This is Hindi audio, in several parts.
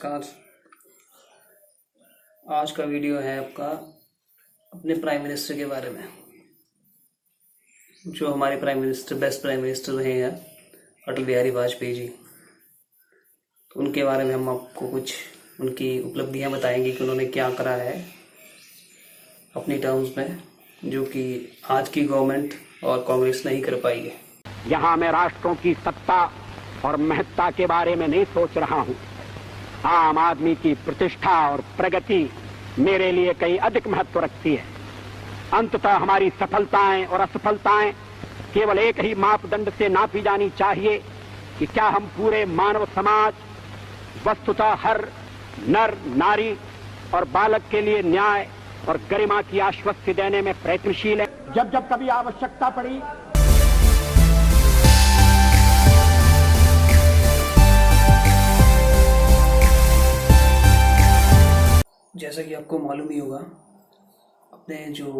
नमस्कार। आज का वीडियो है आपका अपने प्राइम मिनिस्टर के बारे में। जो हमारे prime minister best prime minister रहे हैं अटल बिहारी वाजपेयी जी, तो उनके बारे में हम आपको कुछ उनकी उपलब्धियां बताएंगे कि उन्होंने क्या करा है अपनी टर्म्स में, जो कि आज की गवर्नमेंट और कांग्रेस नहीं कर पाई है। यहाँ मैं राष्ट्रों की सत्ता और महत्ता के बारे में नहीं सोच रहा हूँ। आम आदमी की प्रतिष्ठा और प्रगति मेरे लिए कहीं अधिक महत्व रखती है। अंततः हमारी सफलताएं और असफलताएं केवल एक ही मापदंड से नापी जानी चाहिए कि क्या हम पूरे मानव समाज, वस्तुतः हर नर नारी और बालक के लिए न्याय और गरिमा की आश्वस्ति देने में प्रयत्नशील हैं। जब जब कभी आवश्यकता पड़ी जैसा कि आपको मालूम ही होगा, अपने जो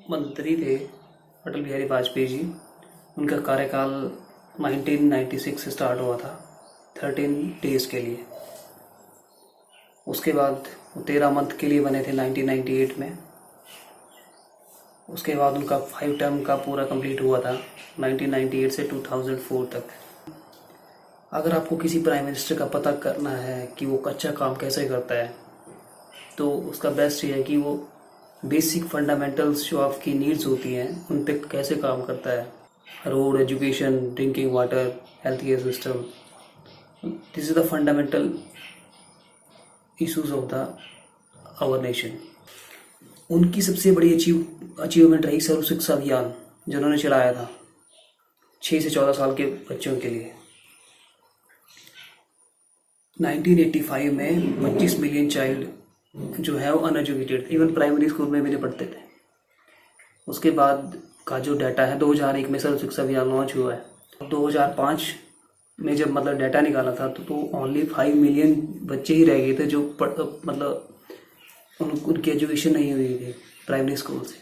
मंत्री थे अटल बिहारी वाजपेयी जी, उनका कार्यकाल 1996 से स्टार्ट हुआ था 13 डेज के लिए। उसके बाद 13 मंथ के लिए बने थे 1998 में। उसके बाद उनका 5 टर्म का पूरा कंप्लीट हुआ था 1998 से 2004 तक। अगर आपको किसी प्राइम मिनिस्टर का पता करना है कि वो कच्चा काम कैसे करता है, तो उसका बेस्ट ये है कि वो बेसिक फंडामेंटल्स जो आपकी नीड्स होती हैं उन पे कैसे काम करता है। Road, education, drinking water, health care system, this is the fundamental issues of the our nation. उनकी सबसे बड़ी अचीवमेंट रही सर्व शिक्षा अभियान, जो उन्होंने चलाया था 6 से 14 साल के बच्चों के लिए। 1985 में 25 मिलियन चाइल्ड जो है वो अनएजुकेटेड, इवन प्राइमरी स्कूल में भी नहीं पढ़ते थे। उसके बाद का जो डाटा है 2001 में सर्व शिक्षा अभियान लॉन्च हुआ है। 2005 में जब डाटा निकाला था तो ओनली 5 मिलियन बच्चे ही रह गए थे जो उनकी एजुकेशन नहीं हुई थी प्राइमरी स्कूल से।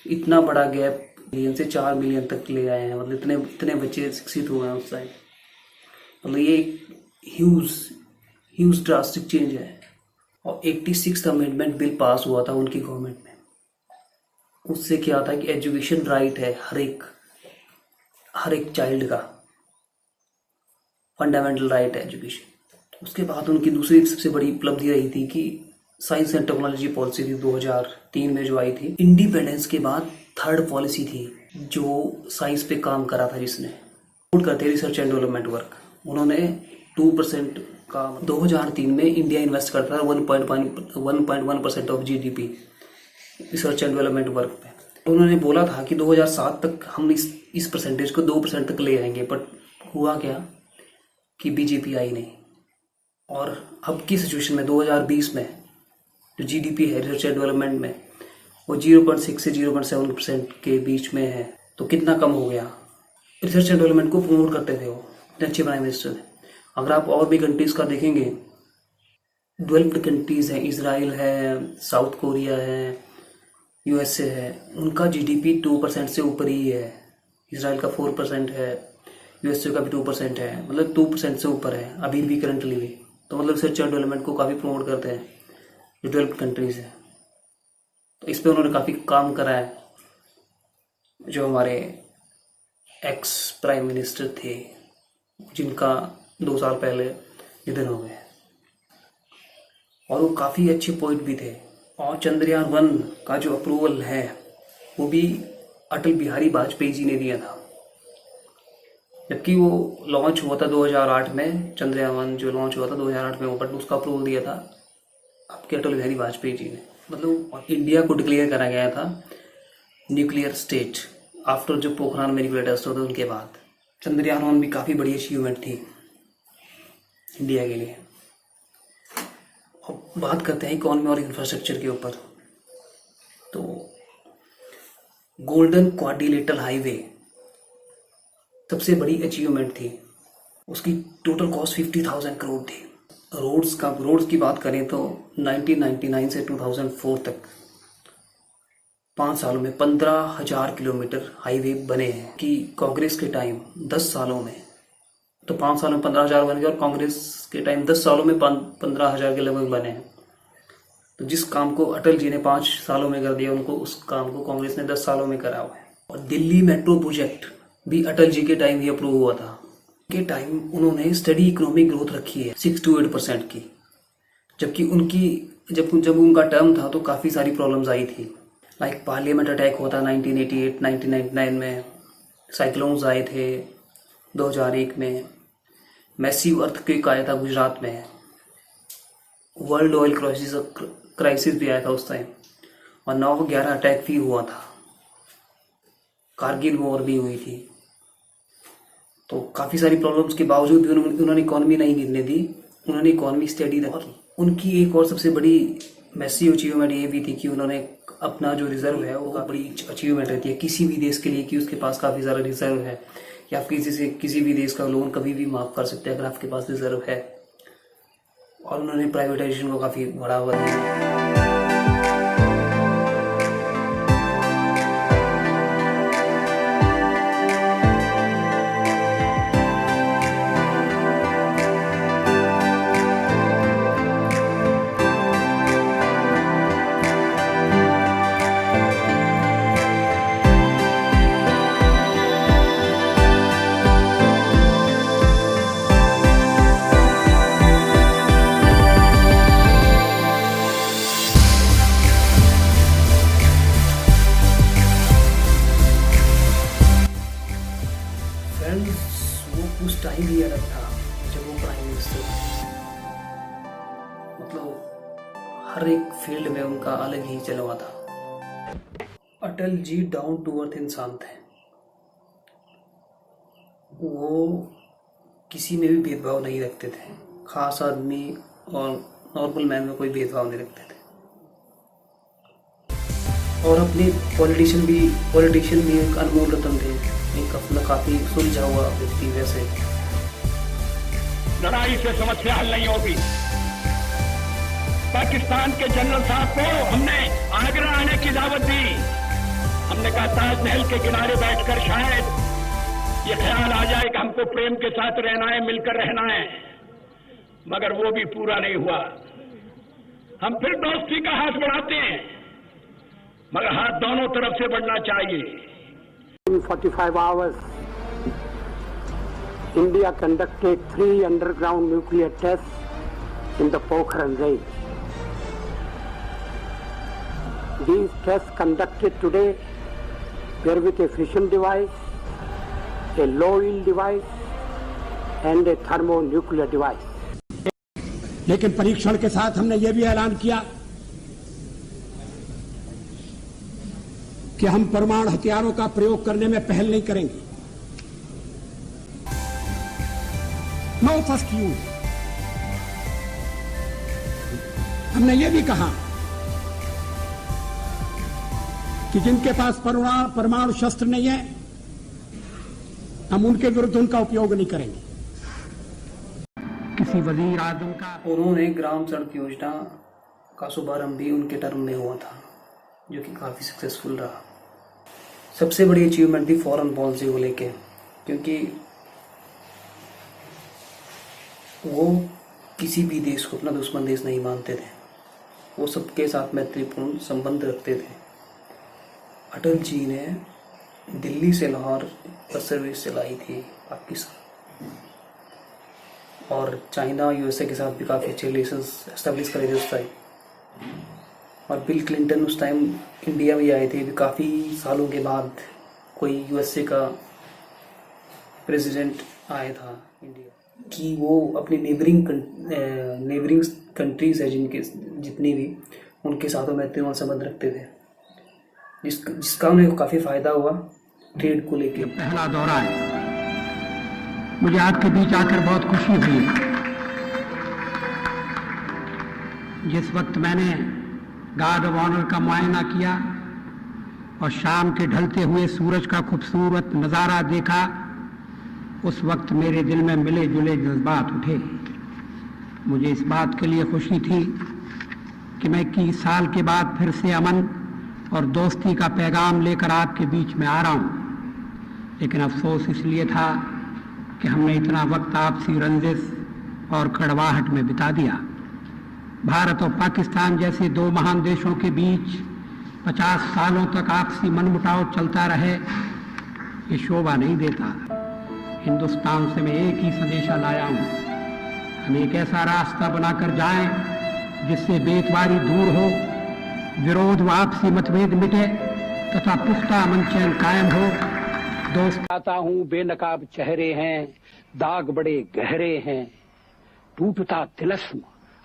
इतना बड़ा गैप मिलियन से 4 मिलियन तक ले आए हैं। इतने बच्चे शिक्षित हुए हैं उस टाइम। ये ह्यूज ड्रास्टिक चेंज है। और 86th अमेंडमेंट बिल पास हुआ था उनकी गवर्नमेंट में। उससे क्या था कि एजुकेशन राइट है हर एक चाइल्ड का, फंडामेंटल राइट है एजुकेशन। उसके बाद उनकी दूसरी सबसे बड़ी उपलब्धि रही थी कि साइंस एंड टेक्नोलॉजी पॉलिसी थी 2003 में जो आई थी। इंडिपेंडेंस के बाद थर्ड पॉलिसी थी जो साइंस पे काम करा था, जिसने सपोर्ट करते रिसर्च एंड डेवलपमेंट वर्क। उन्होंने 2% का 2003 में इंडिया इन्वेस्ट करता है 1.1% of GDP research and development work पे। उन्होंने बोला था कि 2007 तक हम इस परसेंटेज को 2% तक ले आएंगे, बट हुआ क्या कि बीजेपी आई नहीं। और अब की सिचुएशन में 2020 में जो जीडीपी है रिसर्च एंड डेवलपमेंट में वो 0.6 से 0.7% के बीच में है। तो कितना कम हो गया। रिसर्च एंड डेवलपमेंट को प्रमोट करते थे वो, इतने अच्छे प्राइम मिनिस्टर थे। अगर आप और भी कंट्रीज का देखेंगे, डेवलप्ड कंट्रीज हैं, इजराइल है, साउथ कोरिया है, यूएसए है, उनका जीडीपी 2% से ऊपर ही है। इजराइल का 4% है, यूएसए का भी 2% है, 2% से ऊपर है अभी भी करंटली भी। तो रिसर्च एंड डेवलपमेंट को काफ़ी प्रमोट करते हैं जो डेवलप्ड कंट्रीज है। तो इस पर उन्होंने काफ़ी काम करा है। जो हमारे एक्स प्राइम मिनिस्टर थे जिनका 2 साल पहले निधन हो गए, और वो काफ़ी अच्छे पोइट भी थे। और चंद्रयान 1 का जो अप्रूवल है वो भी अटल बिहारी वाजपेयी जी ने दिया था, जबकि वो लॉन्च हुआ था 2008 में। चंद्रयान 1 जो लॉन्च हुआ था 2008 में, बट उसका अप्रूवल दिया था आपके अटल बिहारी वाजपेयी जी ने। इंडिया को डिक्लेयर करा गया था न्यूक्लियर स्टेट आफ्टर जो पोखरान में न्यूक्लियर टेस्ट होता उनके बाद। चंद्रयान 1 भी काफ़ी बड़ी अचीवमेंट थी इंडिया के लिए। अब बात करते हैं इकोनॉमी और इंफ्रास्ट्रक्चर के ऊपर। तो गोल्डन क्वाड्रिलेटरल हाईवे सबसे बड़ी अचीवमेंट थी। उसकी टोटल कॉस्ट 50,000 करोड़ थी। रोड्स की बात करें तो 1999 से 2004 तक 5 सालों में 15,000 किलोमीटर हाईवे बने हैं। कि कांग्रेस के टाइम 10 सालों में तो 5 सालों में 15,000 बन गए, और कांग्रेस के टाइम 10 सालों में 15,000 के लगभग बने हैं। तो जिस काम को अटल जी ने 5 सालों में कर दिया, उनको उस काम को कांग्रेस ने 10 सालों में करा हुआ है। और दिल्ली मेट्रो प्रोजेक्ट भी अटल जी के टाइम ही अप्रूव हुआ था। के टाइम उन्होंने स्टडी इकोनॉमिक ग्रोथ रखी है 6 to 8% की, जबकि जब उनका टर्म था तो काफ़ी सारी प्रॉब्लम्स आई थी। लाइक पार्लियामेंट अटैक हुआ था 1988, 1999 में, साइक्लोन्स आए थे 2001 में, मैसिव अर्थक्वेक आया था गुजरात में, वर्ल्ड ऑयल क्राइसिस भी आया था उस टाइम, और 9/11 अटैक भी हुआ था, कारगिल वॉर भी हुई थी। तो काफ़ी सारी प्रॉब्लम्स के बावजूद भी उन्होंने इकॉनमी नहीं गिरने दी, उन्होंने इकॉनमी स्टडी रखी। उनकी एक और सबसे बड़ी मैसिव अचीवमेंट ये भी थी कि उन्होंने अपना जो रिजर्व है, वो बड़ी अचीवमेंट रहती है किसी भी देश के लिए कि उसके पास काफ़ी सारा रिजर्व है, या आप किसी भी देश का लोन कभी भी माफ़ कर सकते हैं अगर आपके पास रिजर्व है। और उन्होंने प्राइवेटाइजेशन को काफ़ी बढ़ावा दिया। वो उस टाइम ही अलग था जब वो प्राइम मिनिस्टर थे। मतलब हर एक फील्ड में उनका अलग ही चलवा था। Atal ji down to earth इंसान थे। वो किसी में भी भेदभाव नहीं रखते थे, खास आदमी और नॉर्मल मैन में कोई भेदभाव नहीं रखते थे। और अपने पॉलिटिशियन भी एक अनमोल रतन थे, एक अपना काफी सुलझा हुआ व्यक्ति। वैसे लड़ाई से समस्या हल नहीं होगी। पाकिस्तान के जनरल साहब को हमने आगरा आने की दावत दी। हमने कहा ताजमहल के किनारे बैठकर शायद ये ख्याल आ जाए कि हमको प्रेम के साथ रहना है, मिलकर रहना है, मगर वो भी पूरा नहीं हुआ। हम फिर दोस्ती का हाथ बढ़ाते हैं, मगर हाथ दोनों तरफ से बढ़ना चाहिए। In 45 hours, India conducted 3 underground nuclear tests in the Pokhran range. These tests conducted today were with a fission device, a low yield device, and a thermonuclear device. लेकिन परीक्षण के साथ हमने ये भी ऐलान किया कि हम परमाणु हथियारों का प्रयोग करने में पहल नहीं करेंगे। No first use. हमने ये भी कहा कि जिनके पास परमाणु शस्त्र नहीं है, हम उनके विरुद्ध उनका उपयोग नहीं करेंगे। किसी वजीर आजम का उन्होंने ग्राम सड़क योजना का शुभारंभ भी उनके टर्म में हुआ था, जो कि काफ़ी सक्सेसफुल रहा। सबसे बड़ी अचीवमेंट थी फॉरेन पॉलिसी को लेके, क्योंकि वो किसी भी देश को अपना दुश्मन देश नहीं मानते थे, वो सबके साथ मैत्रीपूर्ण संबंध रखते थे। अटल जी ने दिल्ली से लाहौर बस सर्विस चलाई थी पाकिस्तान, और चाइना यूएसए के साथ भी काफ़ी अच्छे रिलेशंस एस्टेब्लिश करे थे उस टाइम। और बिल क्लिंटन उस टाइम इंडिया में आए थे, भी काफ़ी सालों के बाद कोई यूएसए का प्रेसिडेंट आया था इंडिया, कि वो अपनी नेबरिंग कंट्रीज है जितनी भी, उनके साथ मैत्रीपूर्ण संबंध रखते थे, जिसका उन्हें काफ़ी फायदा हुआ ट्रेड को लेके। पहला दौरा है, मुझे आपके बीच आकर बहुत खुशी हुई। जिस वक्त मैंने गार्ड ऑफ ऑनर का मुआयना किया और शाम के ढलते हुए सूरज का खूबसूरत नज़ारा देखा, उस वक्त मेरे दिल में मिले जुले जज्बात उठे। मुझे इस बात के लिए खुशी थी कि मैं 21 साल के बाद फिर से अमन और दोस्ती का पैगाम लेकर आपके बीच में आ रहा हूँ। लेकिन अफसोस इसलिए था कि हमने इतना वक्त आपसी रंजिश और कड़वाहट में बिता दिया। भारत और पाकिस्तान जैसे दो महान देशों के बीच 50 सालों तक आपसी मनमुटाव चलता रहे, ये शोभा नहीं देता। हिंदुस्तान से मैं एक ही संदेशा लाया हूं, हम एक ऐसा रास्ता बनाकर जाएं जिससे बेतवारी दूर हो, विरोध व आपसी मतभेद मिटे तथा पुख्ता अमन चैन कायम हो। दोस्त आता हूं बेनकाब चेहरे हैं, दाग बड़े गहरे हैं, टूटता तिलस्म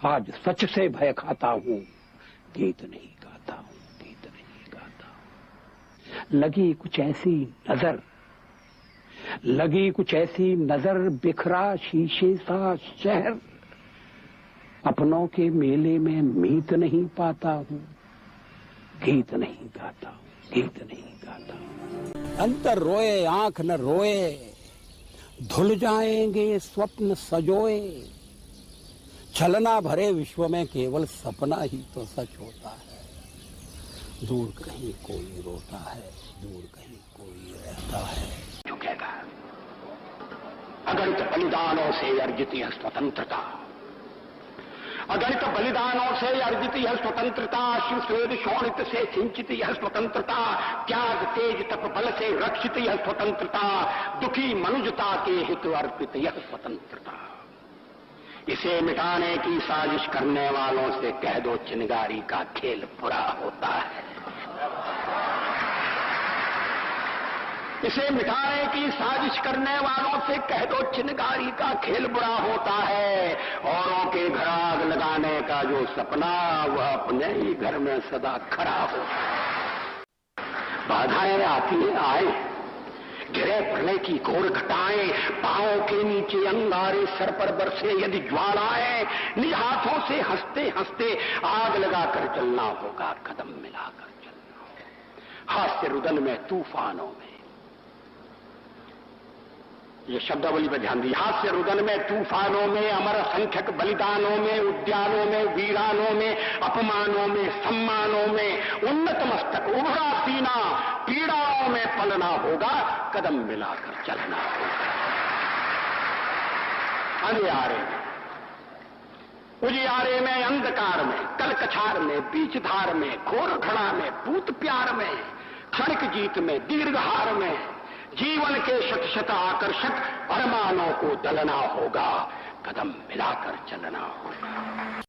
आज सच से भय खाता हूं, गीत नहीं गाता हूं, गीत नहीं गाता हूं। लगी कुछ ऐसी नजर बिखरा शीशे सा शहर, अपनों के मेले में मीत नहीं पाता हूं, गीत नहीं गाता हूं, गीत नहीं गाता हूं। अंतर रोए आंख न रोए, धुल जाएंगे स्वप्न सजोए, छलना भरे विश्व में केवल सपना ही तो सच होता है। दूर कहीं कोई रोता है, दूर कहीं कोई रहता है। झुकेगा अगणित बलिदानों से अर्जित यह स्वतंत्रता, अगणित बलिदानों से अर्जित यह स्वतंत्रता, शिव स्वेद शोणित से सिंचित यह स्वतंत्रता, त्याग तेज तप बल से रक्षित यह स्वतंत्रता, दुखी मनुजता के हित अर्पित यह स्वतंत्रता। इसे मिटाने की साजिश करने वालों से कह दो चिनगारी का खेल बुरा होता है। इसे मिटाने की साजिश करने वालों से कह दो चिनगारी का खेल बुरा होता है। औरों के घर आग लगाने का जो सपना वह अपने ही घर में सदा खड़ा हो। बाधाएं आती हैं, आए, गिरे प्रलय की घोर घटाएं, पांवों के नीचे अंगारे, सर पर बरसे यदि ज्वालाएं, निज हाथों से हंसते हंसते आग लगाकर चलना होगा, कदम मिलाकर चलना होगा। हास्य रुदन में तूफानों में, ये शब्दावली पर ध्यान दिए, हास्य रुदन में तूफानों में, अमर असंख्यक बलिदानों में, उद्यानों में, वीरानों में, अपमानों में, सम्मानों में, उन्नत मस्तक उभरा सीना, पीड़ाओं में पलना होगा, कदम मिलाकर चलना होगा। अंधियारे में, उजियारे में, अंधकार में, कलकछार में, बीच धार में, घोर घड़ा में, भूत प्यार में, क्षणिक जीत में, दीर्घहार में, जीवन के शत शत आकर्षक अरमानों को दलना होगा, कदम मिलाकर चलना होगा।